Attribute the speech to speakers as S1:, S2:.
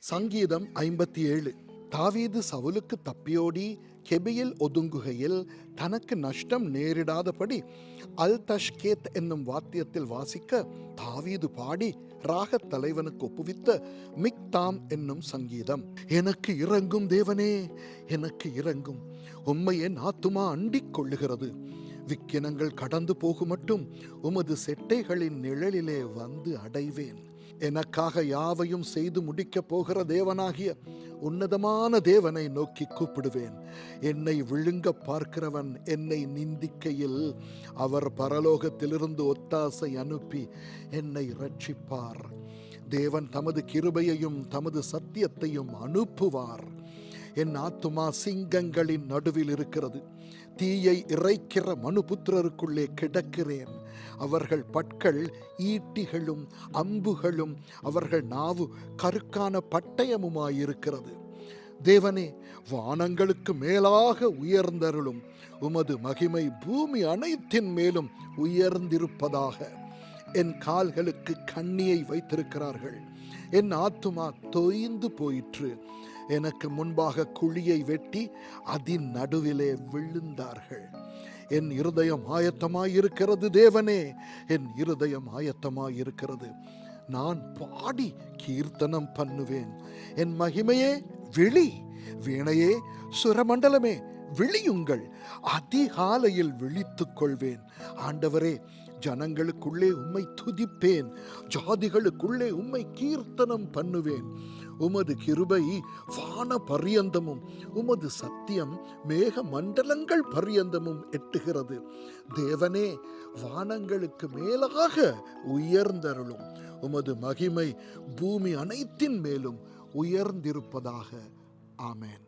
S1: சங்கீதம் 57. தாவீது சவுலுக்கு தப்பியோடி கெபியில் ஒதுங்குகையில் தனக்கு நஷ்டம் நேரிடாதபடி அல் தஷ்கேத் என்னும் வாத்தியத்தில் வாசிக்க தாவீது பாடி ராகத் தலைவனுக்கு ஒப்புவித்த மிக்தாம் என்னும் சங்கீதம். எனக்கு இறங்கும் தேவனே, எனக்கு இறங்கும், உம்மை என் ஆத்துமா அண்டிக் கொள்ளுகிறது. விக்கினங்கள் கடந்து போகும் மட்டும் உமது செட்டைகளின் நிழலிலே வந்து அடைவேன். எனக்காக யாவையும் செய்து முடிக்கப் போகிற தேவனாகிய உன்னதமான தேவனை நோக்கி கூப்பிடுவேன். என்னை விழுங்க பார்க்கிறவன் என்னை நிந்திக்கையில் அவர் பரலோகத்திலிருந்து ஒத்தாசை அனுப்பி என்னை இரட்சிப்பார். தேவன் தமது கிருபையையும் தமது சத்தியத்தையும் அனுப்புவார். என் ஆத்துமா சிங்கங்களின் நடுவில் இருக்கிறது. தீயை இறைக்கிற மனுபுத்திரருக்குள்ளே கிடக்கிறேன். அவர்கள் பற்கள் ஈட்டிகளும் அம்புகளும், அவர்கள் நாவு கருக்கான பட்டயமுமாயிருக்கிறது. தேவனே, வானங்களுக்கு மேலாக உயர்ந்தருளும். உமது மகிமை பூமி அனைத்தின் மேலும் உயர்ந்திருப்பதாக. என் கால்களுக்கு கண்ணியை வைத்திருக்கிறார்கள். என் ஆத்துமா தொய்ந்து போயிற்று. எனக்கு முன்பாக குழியை வெட்டி அதன் நடுவிலே விழுந்தார்கள். என் இருதயம் ஆயத்தமாயிருக்கிறது தேவனே, என் இருதயம் ஆயத்தமாயிருக்கிறது. நான் பாடி கீர்த்தனம் பண்ணுவேன். என் மகிமையே விழி, வீணையே சுரமண்டலமே விழியுங்கள். அதிகாலையில் விழித்துக் கொள்வேன். ஆண்டவரே, ஜனங்களுக்குள்ளே உம்மை துதிப்பேன், ஜாதிகளுக்குள்ளே உம்மை கீர்த்தனம் பண்ணுவேன். உமது கிருபை வான பரியந்தமும் உமது சத்தியம் மேக மண்டலங்கள் பரியந்தமும் எட்டுகிறது. தேவனே, வானங்களுக்கு மேலாக உயர்ந்தருளும். உமது மகிமை பூமி அனைத்தின் மேலும் உயர்ந்திருப்பதாக. ஆமென்.